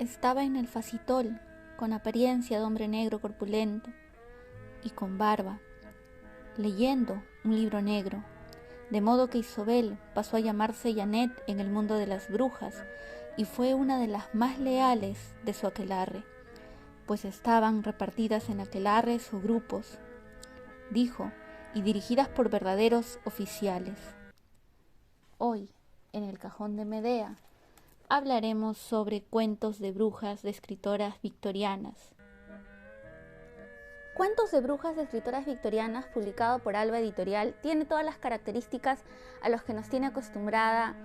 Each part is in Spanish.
estaba en el facitol, con apariencia de hombre negro corpulento y con barba, leyendo un libro negro, de modo que Isobel pasó a llamarse Janet en el mundo de las brujas y fue una de las más leales de su aquelarre, pues estaban repartidas en aquelarres o grupos, dijo, y dirigidas por verdaderos oficiales. Hoy, en el cajón de Medea, hablaremos sobre cuentos de brujas de escritoras victorianas. Cuentos de brujas de escritoras victorianas, publicado por Alba Editorial, tiene todas las características a las que nos tiene acostumbrada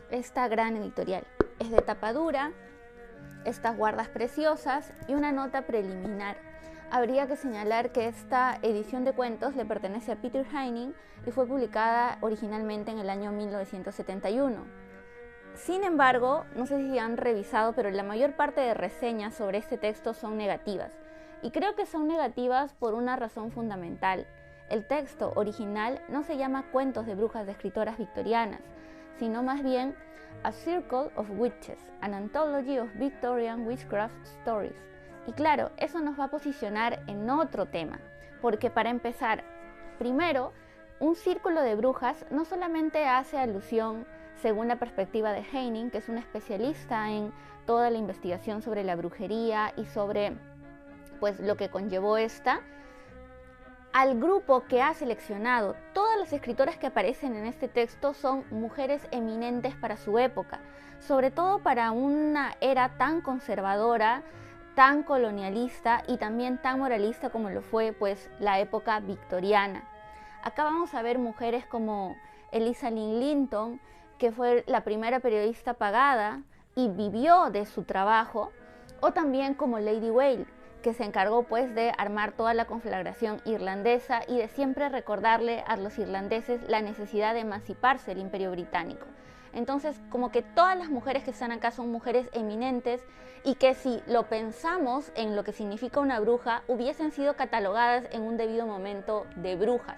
esta gran editorial. Es de tapa dura, estas guardas preciosas y una nota preliminar. Habría que señalar que esta edición de cuentos le pertenece a Peter Haining y fue publicada originalmente en el año 1971. Sin embargo, no sé si han revisado, pero la mayor parte de reseñas sobre este texto son negativas. Y creo que son negativas por una razón fundamental. El texto original no se llama Cuentos de brujas de escritoras victorianas, sino más bien A Circle of Witches, an Anthology of Victorian Witchcraft Stories. Y claro, eso nos va a posicionar en otro tema, porque para empezar, primero, un círculo de brujas no solamente hace alusión, según la perspectiva de Haining, que es un especialista en toda la investigación sobre la brujería y sobre pues lo que conllevó esta, al grupo que ha seleccionado. Todas las escritoras que aparecen en este texto son mujeres eminentes para su época, sobre todo para una era tan conservadora, tan colonialista y también tan moralista como lo fue pues la época victoriana. Acá vamos a ver mujeres como Eliza Lynn Linton, que fue la primera periodista pagada y vivió de su trabajo, o también como Lady Whale, que se encargó pues de armar toda la conflagración irlandesa y de siempre recordarle a los irlandeses la necesidad de emanciparse del Imperio Británico. Entonces, como que todas las mujeres que están acá son mujeres eminentes y que si lo pensamos en lo que significa una bruja, hubiesen sido catalogadas en un debido momento de brujas,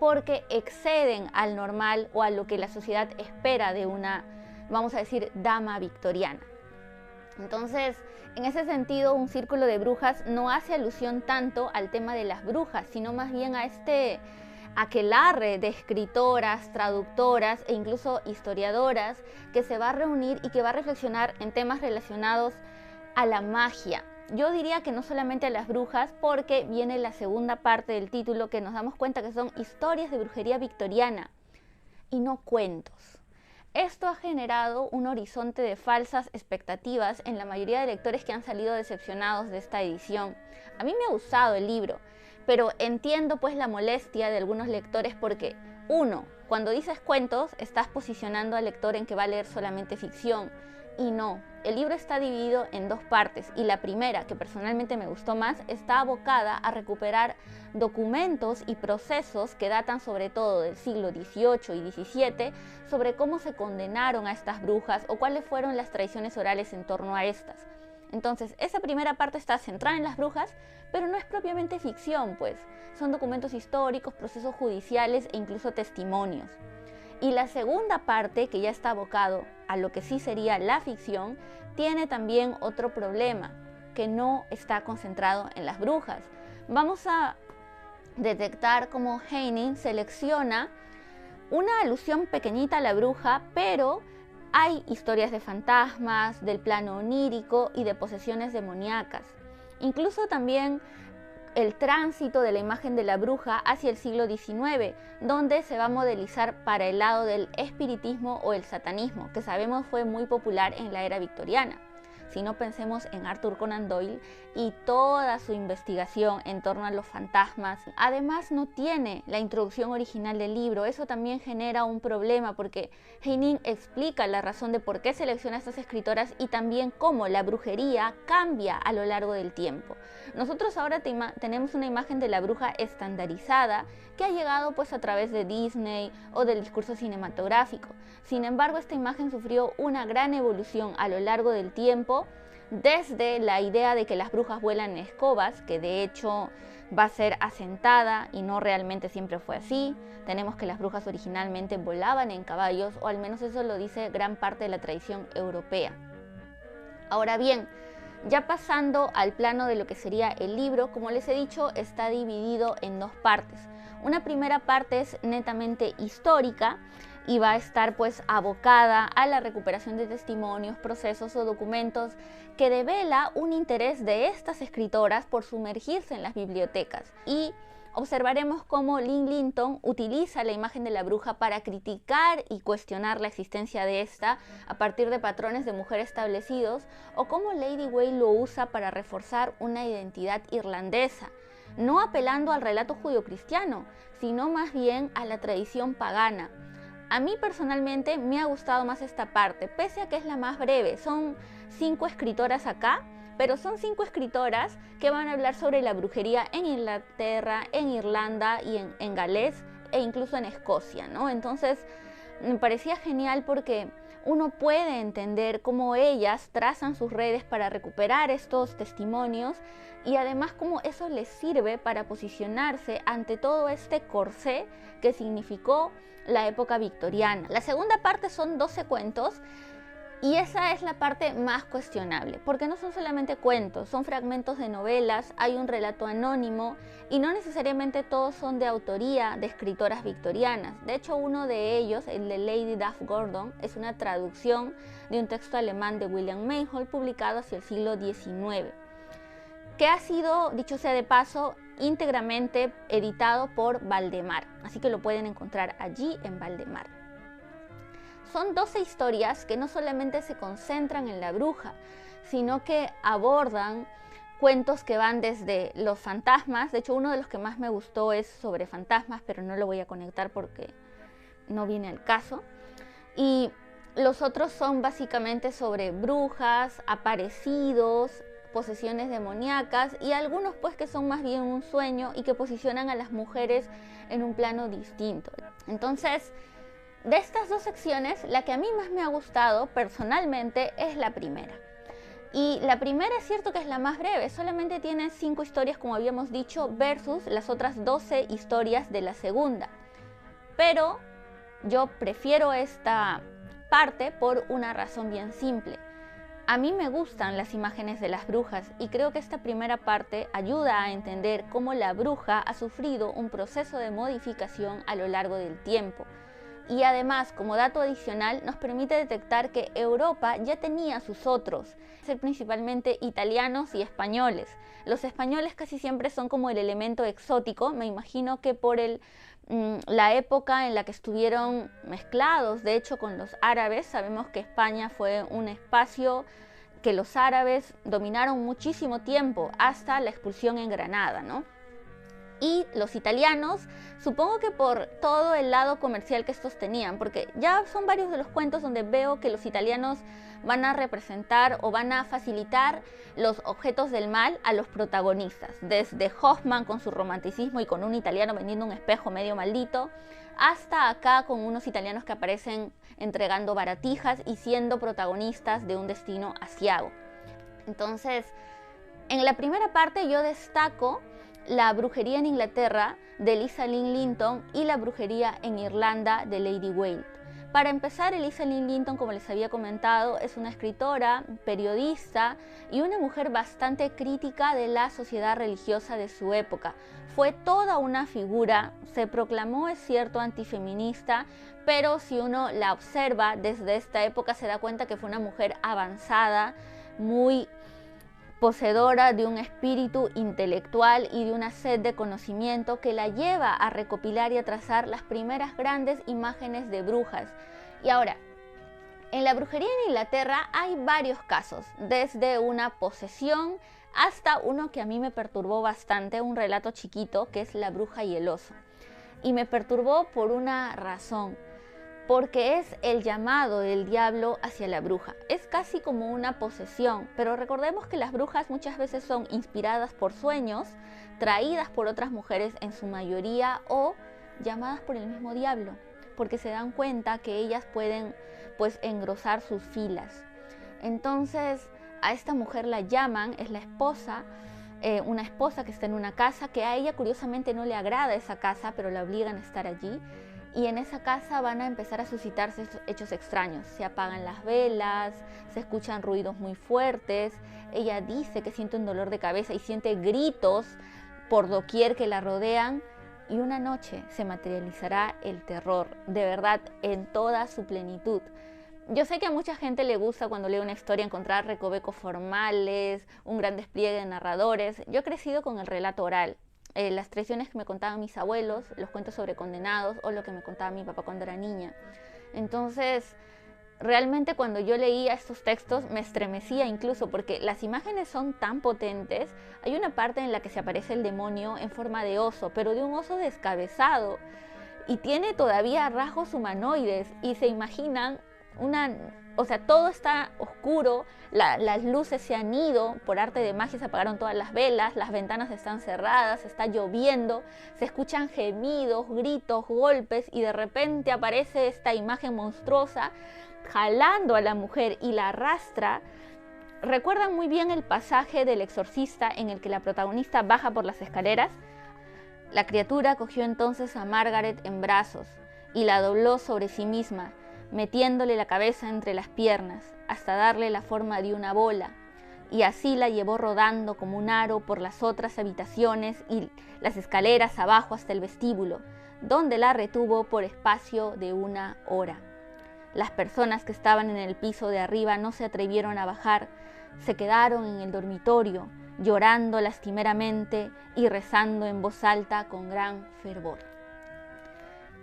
porque exceden al normal o a lo que la sociedad espera de una, vamos a decir, dama victoriana. Entonces, en ese sentido, un círculo de brujas no hace alusión tanto al tema de las brujas, sino más bien a este aquelarre de escritoras, traductoras e incluso historiadoras que se va a reunir y que va a reflexionar en temas relacionados a la magia. Yo diría que no solamente a las brujas, porque viene la segunda parte del título, que nos damos cuenta que son historias de brujería victoriana y no cuentos. Esto ha generado un horizonte de falsas expectativas en la mayoría de lectores que han salido decepcionados de esta edición. A mí me ha gustado el libro, pero entiendo pues la molestia de algunos lectores porque, uno, cuando dices cuentos, estás posicionando al lector en que va a leer solamente ficción. Y no, el libro está dividido en dos partes y la primera, que personalmente me gustó más, está abocada a recuperar documentos y procesos que datan sobre todo del siglo XVIII y XVII sobre cómo se condenaron a estas brujas o cuáles fueron las tradiciones orales en torno a estas. Entonces, esa primera parte está centrada en las brujas, pero no es propiamente ficción, pues son documentos históricos, procesos judiciales e incluso testimonios. Y la segunda parte, que ya está abocado a lo que sí sería la ficción, tiene también otro problema, que no está concentrado en las brujas. Vamos a detectar cómo Haining selecciona una alusión pequeñita a la bruja, pero hay historias de fantasmas, del plano onírico y de posesiones demoníacas. Incluso también el tránsito de la imagen de la bruja hacia el siglo XIX, donde se va a modelizar para el lado del espiritismo o el satanismo, que sabemos fue muy popular en la era victoriana. Si no, pensemos en Arthur Conan Doyle y toda su investigación en torno a los fantasmas. Además, no tiene la introducción original del libro. Eso también genera un problema porque Haining explica la razón de por qué selecciona a estas escritoras y también cómo la brujería cambia a lo largo del tiempo. Nosotros ahora tenemos una imagen de la bruja estandarizada que ha llegado pues a través de Disney o del discurso cinematográfico. Sin embargo, esta imagen sufrió una gran evolución a lo largo del tiempo, desde la idea de que las brujas vuelan en escobas, que de hecho va a ser asentada y no realmente siempre fue así. Tenemos que las brujas originalmente volaban en caballos, o al menos eso lo dice gran parte de la tradición europea. Ahora bien, ya pasando al plano de lo que sería el libro, como les he dicho, está dividido en dos partes. Una primera parte es netamente histórica y va a estar pues abocada a la recuperación de testimonios, procesos o documentos que devela un interés de estas escritoras por sumergirse en las bibliotecas. Y observaremos cómo Lynn Linton utiliza la imagen de la bruja para criticar y cuestionar la existencia de esta a partir de patrones de mujer establecidos, o cómo Lady Whale lo usa para reforzar una identidad irlandesa, no apelando al relato judio-cristiano, sino más bien a la tradición pagana. A mí personalmente me ha gustado más esta parte, pese a que es la más breve. Son 5 escritoras acá, pero son 5 escritoras que van a hablar sobre la brujería en Inglaterra, en Irlanda y en Gales e incluso en Escocia, ¿no? Entonces me parecía genial porque uno puede entender cómo ellas trazan sus redes para recuperar estos testimonios y además cómo eso les sirve para posicionarse ante todo este corsé que significó la época victoriana. La segunda parte son 12 cuentos. Y esa es la parte más cuestionable, porque no son solamente cuentos, son fragmentos de novelas, hay un relato anónimo y no necesariamente todos son de autoría de escritoras victorianas. De hecho, uno de ellos, el de Lady Duff Gordon, es una traducción de un texto alemán de William Mayhall publicado hacia el siglo XIX, que ha sido, dicho sea de paso, íntegramente editado por Valdemar, así que lo pueden encontrar allí en Valdemar. Son 12 historias que no solamente se concentran en la bruja, sino que abordan cuentos que van desde los fantasmas. De hecho, uno de los que más me gustó es sobre fantasmas, pero no lo voy a conectar porque no viene al caso. Y los otros son básicamente sobre brujas, aparecidos, posesiones demoníacas y algunos pues que son más bien un sueño y que posicionan a las mujeres en un plano distinto. Entonces, de estas 2 secciones, la que a mí más me ha gustado personalmente es la primera. Y la primera es cierto que es la más breve, solamente tiene 5 historias como habíamos dicho versus las otras 12 historias de la segunda. Pero yo prefiero esta parte por una razón bien simple. A mí me gustan las imágenes de las brujas y creo que esta primera parte ayuda a entender cómo la bruja ha sufrido un proceso de modificación a lo largo del tiempo. Y además, como dato adicional, nos permite detectar que Europa ya tenía sus otros, ser principalmente italianos y españoles. Los españoles casi siempre son como el elemento exótico, me imagino que por la época en la que estuvieron mezclados, de hecho, con los árabes. Sabemos que España fue un espacio que los árabes dominaron muchísimo tiempo, hasta la expulsión en Granada, ¿no? Y los italianos, supongo que por todo el lado comercial que estos tenían, porque ya son varios de los cuentos donde veo que los italianos van a representar o van a facilitar los objetos del mal a los protagonistas, desde Hoffman con su romanticismo y con un italiano vendiendo un espejo medio maldito, hasta acá con unos italianos que aparecen entregando baratijas y siendo protagonistas de un destino aciago. Entonces, en la primera parte yo destaco la brujería en Inglaterra de Eliza Lynn Linton y la brujería en Irlanda de Lady Whale. Para empezar, Eliza Lynn Linton, como les había comentado, es una escritora, periodista y una mujer bastante crítica de la sociedad religiosa de su época. Fue toda una figura, se proclamó, es cierto, antifeminista, pero si uno la observa desde esta época se da cuenta que fue una mujer avanzada, muy poseedora de un espíritu intelectual y de una sed de conocimiento que la lleva a recopilar y a trazar las primeras grandes imágenes de brujas. Y ahora, en la brujería en Inglaterra hay varios casos, desde una posesión hasta uno que a mí me perturbó bastante, un relato chiquito que es La bruja y el oso. Y me perturbó por una razón, porque es el llamado del diablo hacia la bruja. Es casi como una posesión, pero recordemos que las brujas muchas veces son inspiradas por sueños, traídas por otras mujeres en su mayoría o llamadas por el mismo diablo, porque se dan cuenta que ellas pueden pues engrosar sus filas. Entonces a esta mujer la llaman, es la esposa, una esposa que está en una casa, que a ella curiosamente no le agrada esa casa, pero la obligan a estar allí. y en esa casa van a empezar a suscitarse hechos extraños. Se apagan las velas, se escuchan ruidos muy fuertes. Ella dice que siente un dolor de cabeza y siente gritos por doquier que la rodean. Y una noche se materializará el terror, de verdad, en toda su plenitud. Yo sé que a mucha gente le gusta cuando lee una historia encontrar recovecos formales, un gran despliegue de narradores. Yo he crecido con el relato oral. Las tradiciones que me contaban mis abuelos, los cuentos sobre condenados o lo que me contaba mi papá cuando era niña. Entonces, realmente cuando yo leía estos textos me estremecía incluso porque las imágenes son tan potentes. Hay una parte en la que se aparece el demonio en forma de oso, pero de un oso descabezado, y tiene todavía rasgos humanoides, y se imaginan o sea, todo está oscuro, las luces se han ido, por arte de magia se apagaron todas las velas, las ventanas están cerradas, está lloviendo, se escuchan gemidos, gritos, golpes, y de repente aparece esta imagen monstruosa jalando a la mujer y la arrastra. ¿Recuerdan muy bien el pasaje del Exorcista en el que la protagonista baja por las escaleras? La criatura cogió entonces a Margaret en brazos y la dobló sobre sí misma, metiéndole la cabeza entre las piernas hasta darle la forma de una bola, y así la llevó rodando como un aro por las otras habitaciones y las escaleras abajo hasta el vestíbulo, donde la retuvo por espacio de 1 hora. Las personas que estaban en el piso de arriba no se atrevieron a bajar, se quedaron en el dormitorio, llorando lastimeramente y rezando en voz alta con gran fervor.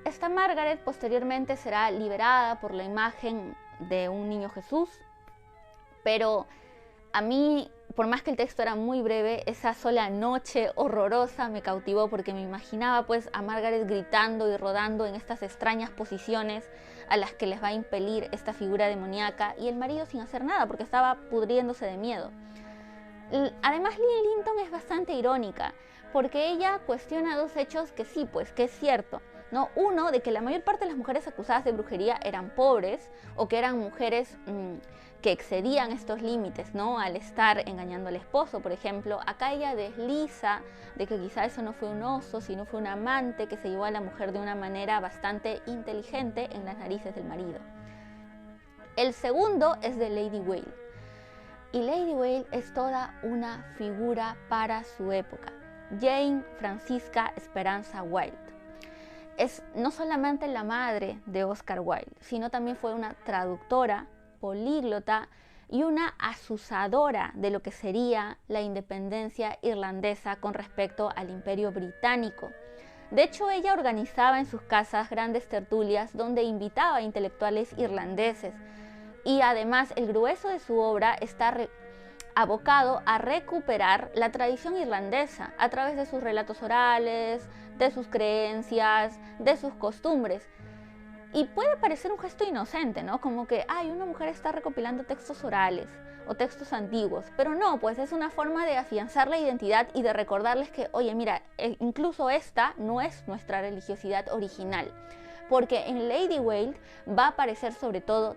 Esta Margaret posteriormente será liberada por la imagen de un niño Jesús, pero a mí, por más que el texto era muy breve, esa sola noche horrorosa me cautivó porque me imaginaba pues a Margaret gritando y rodando en estas extrañas posiciones a las que les va a impelir esta figura demoníaca, y el marido sin hacer nada porque estaba pudriéndose de miedo. Además, Lynn Linton es bastante irónica porque ella cuestiona 2 hechos que sí, pues, que es cierto, ¿no? Uno, de que la mayor parte de las mujeres acusadas de brujería eran pobres o que eran mujeres que excedían estos límites, ¿no? Al estar engañando al esposo, por ejemplo. Acá ella desliza de que quizá eso no fue un oso, sino fue un amante que se llevó a la mujer de una manera bastante inteligente en las narices del marido. El segundo es de Lady Whale. Y Lady Whale es toda una figura para su época. Jane Francisca Esperanza Wilde. Es no solamente la madre de Oscar Wilde, sino también fue una traductora, políglota y una azuzadora de lo que sería la independencia irlandesa con respecto al Imperio Británico. De hecho, ella organizaba en sus casas grandes tertulias donde invitaba a intelectuales irlandeses, y además el grueso de su obra está abocado a recuperar la tradición irlandesa a través de sus relatos orales, de sus creencias, de sus costumbres. Y puede parecer un gesto inocente, ¿no? Como que, una mujer está recopilando textos orales o textos antiguos. Pero no, pues es una forma de afianzar la identidad y de recordarles que, oye, mira, incluso esta no es nuestra religiosidad original. Porque en Lady Whale va a aparecer sobre todo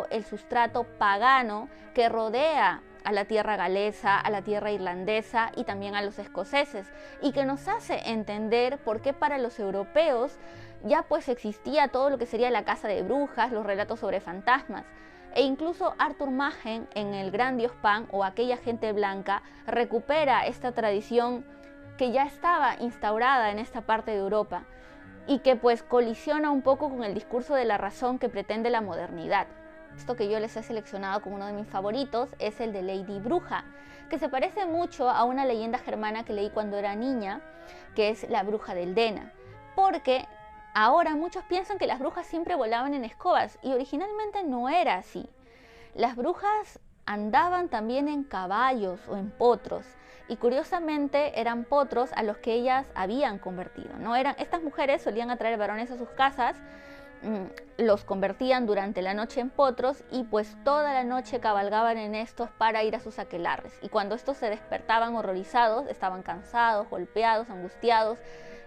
el sustrato pagano que rodea a la tierra galesa, a la tierra irlandesa y también a los escoceses, y que nos hace entender por qué para los europeos ya pues existía todo lo que sería la caza de brujas, los relatos sobre fantasmas, e incluso Arthur Machen en El Gran Dios Pan o Aquella Gente Blanca recupera esta tradición que ya estaba instaurada en esta parte de Europa y que pues colisiona un poco con el discurso de la razón que pretende la modernidad. Esto que yo les he seleccionado como uno de mis favoritos es el de Lady Bruja, que se parece mucho a una leyenda germana que leí cuando era niña, que es la bruja del Dena, porque ahora muchos piensan que las brujas siempre volaban en escobas y originalmente no era así. Las brujas andaban también en caballos o en potros, y curiosamente eran potros a los que ellas habían convertido, ¿no? Estas mujeres solían atraer varones a sus casas, los convertían durante la noche en potros y pues toda la noche cabalgaban en estos para ir a sus aquelarres, y cuando estos se despertaban horrorizados, estaban cansados, golpeados, angustiados,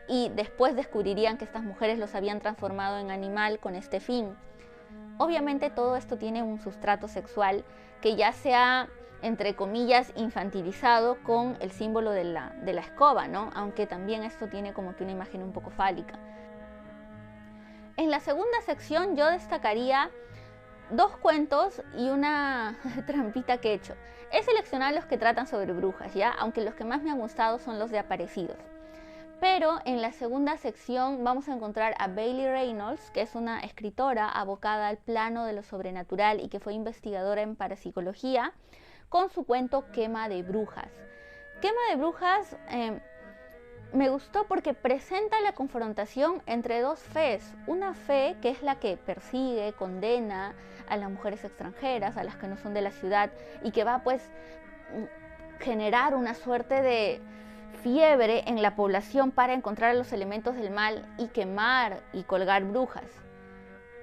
y después descubrirían que estas mujeres los habían transformado en animal con este fin. Obviamente todo esto tiene un sustrato sexual que ya se ha, entre comillas, infantilizado con el símbolo de la escoba, ¿no? Aunque también esto tiene como que una imagen un poco fálica. En la segunda sección yo destacaría dos cuentos y una trampita que he hecho. He seleccionado los que tratan sobre brujas, ¿ya? Aunque los que más me han gustado son los de aparecidos. Pero en la segunda sección vamos a encontrar a Bailey Reynolds, que es una escritora abocada al plano de lo sobrenatural y que fue investigadora en parapsicología, con su cuento Quema de Brujas. Quema de Brujas me gustó porque presenta la confrontación entre dos fees. Una fe que es la que persigue, condena a las mujeres extranjeras, a las que no son de la ciudad, y que va pues generar una suerte de fiebre en la población para encontrar los elementos del mal y quemar y colgar brujas.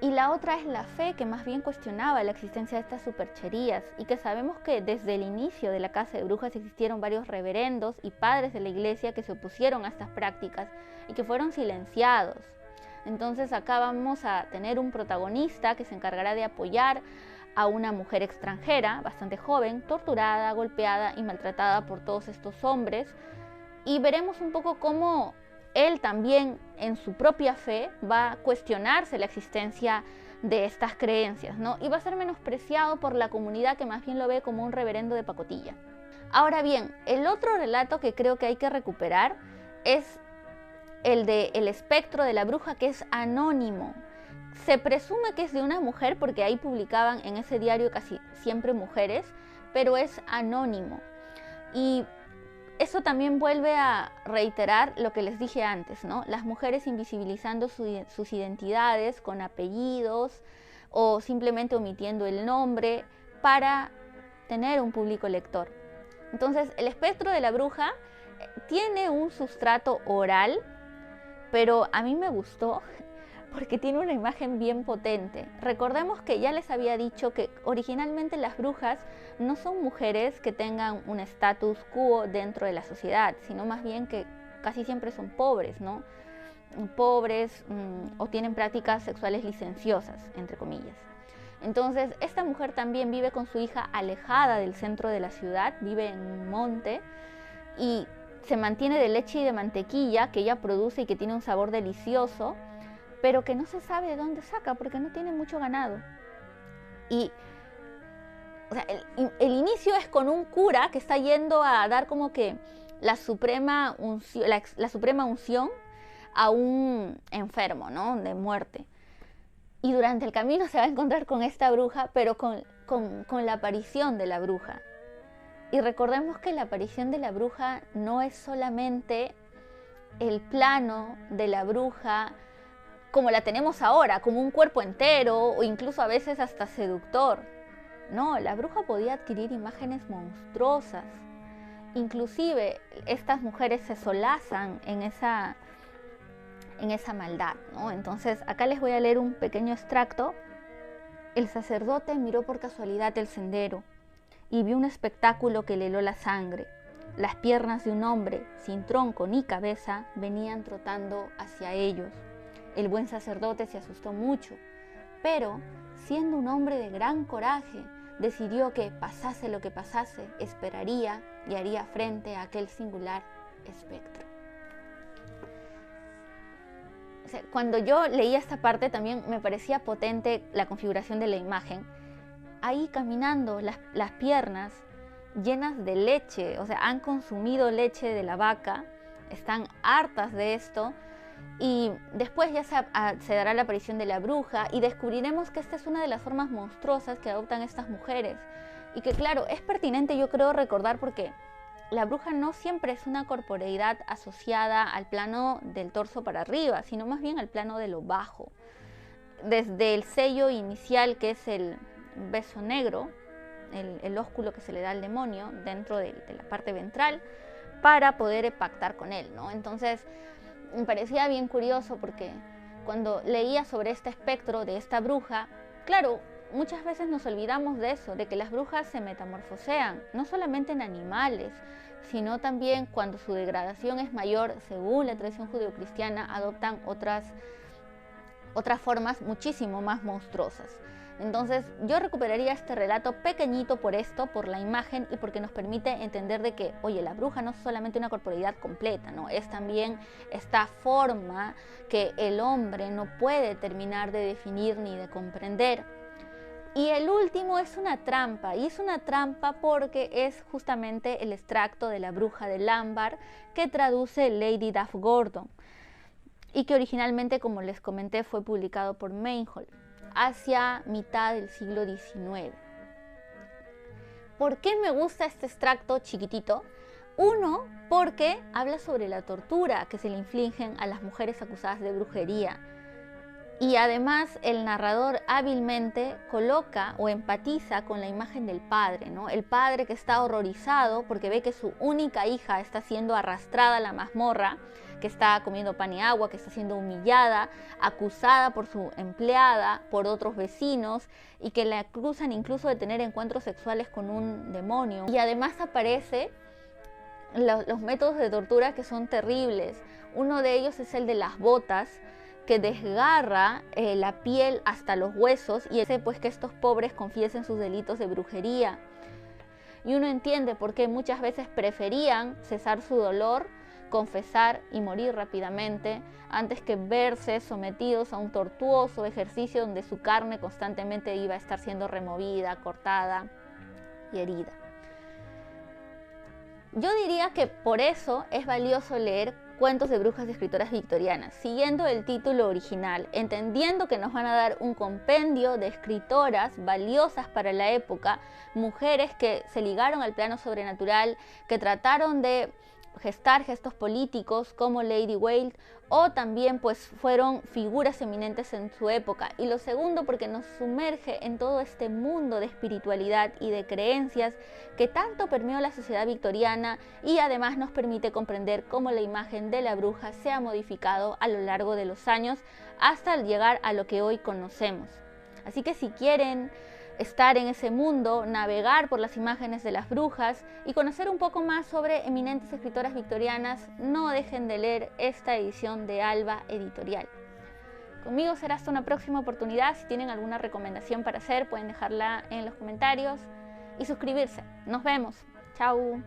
Y la otra es la fe, que más bien cuestionaba la existencia de estas supercherías, y que sabemos que desde el inicio de la caza de brujas existieron varios reverendos y padres de la iglesia que se opusieron a estas prácticas y que fueron silenciados. Entonces acá vamos a tener un protagonista que se encargará de apoyar a una mujer extranjera, bastante joven, torturada, golpeada y maltratada por todos estos hombres, y veremos un poco cómo él también en su propia fe va a cuestionarse la existencia de estas creencias, ¿no? Y va a ser menospreciado por la comunidad, que más bien lo ve como un reverendo de pacotilla. Ahora bien, el otro relato que creo que hay que recuperar es el de El espectro de la bruja, que es anónimo. Se presume que es de una mujer porque ahí publicaban en ese diario casi siempre mujeres, pero es anónimo. Y eso también vuelve a reiterar lo que les dije antes, ¿no? Las mujeres invisibilizando sus identidades con apellidos o simplemente omitiendo el nombre para tener un público lector. Entonces, El espectro de la bruja tiene un sustrato oral, pero a mí me gustó porque tiene una imagen bien potente. Recordemos que ya les había dicho que originalmente las brujas no son mujeres que tengan un status quo dentro de la sociedad, sino más bien que casi siempre son pobres, ¿no? Pobres o tienen prácticas sexuales licenciosas, entre comillas. Entonces, esta mujer también vive con su hija alejada del centro de la ciudad, vive en un monte y se mantiene de leche y de mantequilla que ella produce y que tiene un sabor delicioso, pero que no se sabe de dónde saca porque no tiene mucho ganado. Y o sea, el inicio es con un cura que está yendo a dar como que la suprema unción a un enfermo, ¿no? De muerte. Y durante el camino se va a encontrar con esta bruja, pero con la aparición de la bruja. Y recordemos que la aparición de la bruja no es solamente el plano de la bruja como la tenemos ahora, como un cuerpo entero o incluso a veces hasta seductor. No, la bruja podía adquirir imágenes monstruosas. Inclusive estas mujeres se solazan en esa maldad, ¿no? Entonces acá les voy a leer un pequeño extracto. El sacerdote miró por casualidad el sendero y vio un espectáculo que le heló la sangre. Las piernas de un hombre sin tronco ni cabeza venían trotando hacia ellos. El buen sacerdote se asustó mucho, pero siendo un hombre de gran coraje, decidió que pasase lo que pasase, esperaría y haría frente a aquel singular espectro. O sea, cuando yo leía esta parte también me parecía potente la configuración de la imagen. Ahí caminando, las piernas llenas de leche, o sea, han consumido leche de la vaca, están hartas de esto. Y después ya se dará la aparición de la bruja y descubriremos que esta es una de las formas monstruosas que adoptan estas mujeres. Y que claro, es pertinente yo creo recordar porque la bruja no siempre es una corporeidad asociada al plano del torso para arriba, sino más bien al plano de lo bajo. Desde el sello inicial, que es el beso negro, el ósculo que se le da al demonio dentro de la parte ventral, para poder pactar con él, ¿no? Entonces, me parecía bien curioso porque cuando leía sobre este espectro de esta bruja, claro, muchas veces nos olvidamos de eso, de que las brujas se metamorfosean, no solamente en animales, sino también cuando su degradación es mayor, según la tradición judeocristiana, adoptan otras formas muchísimo más monstruosas. Entonces yo recuperaría este relato pequeñito por esto, por la imagen y porque nos permite entender de que, oye, la bruja no es solamente una corporeidad completa, ¿no? Es también esta forma que el hombre no puede terminar de definir ni de comprender. Y el último es una trampa, y es una trampa porque es justamente el extracto de La bruja del ámbar que traduce Lady Duff Gordon y que originalmente, como les comenté, fue publicado por Meinhold hacia mitad del siglo XIX. ¿Por qué me gusta este extracto chiquitito? Uno, porque habla sobre la tortura que se le infligen a las mujeres acusadas de brujería. Y además el narrador hábilmente coloca o empatiza con la imagen del padre, ¿no? El padre que está horrorizado porque ve que su única hija está siendo arrastrada a la mazmorra, que está comiendo pan y agua, que está siendo humillada, acusada por su empleada, por otros vecinos, y que la acusan incluso de tener encuentros sexuales con un demonio. Y además aparece los métodos de tortura que son terribles. Uno de ellos es el de las botas, que desgarra la piel hasta los huesos y hace pues que estos pobres confiesen sus delitos de brujería. Y uno entiende por qué muchas veces preferían cesar su dolor, confesar y morir rápidamente antes que verse sometidos a un tortuoso ejercicio donde su carne constantemente iba a estar siendo removida, cortada y herida. Yo diría que por eso es valioso leer cuentos de brujas de escritoras victorianas, siguiendo el título original, entendiendo que nos van a dar un compendio de escritoras valiosas para la época, mujeres que se ligaron al plano sobrenatural, que trataron de gestar gestos políticos como Lady Whale, o también pues fueron figuras eminentes en su época. Y lo segundo, porque nos sumerge en todo este mundo de espiritualidad y de creencias que tanto permeó la sociedad victoriana, y además nos permite comprender cómo la imagen de la bruja se ha modificado a lo largo de los años hasta llegar a lo que hoy conocemos. Así que si quieren estar en ese mundo, navegar por las imágenes de las brujas y conocer un poco más sobre eminentes escritoras victorianas, no dejen de leer esta edición de Alba Editorial. Conmigo será hasta una próxima oportunidad. Si tienen alguna recomendación para hacer, pueden dejarla en los comentarios y suscribirse. Nos vemos. Chao.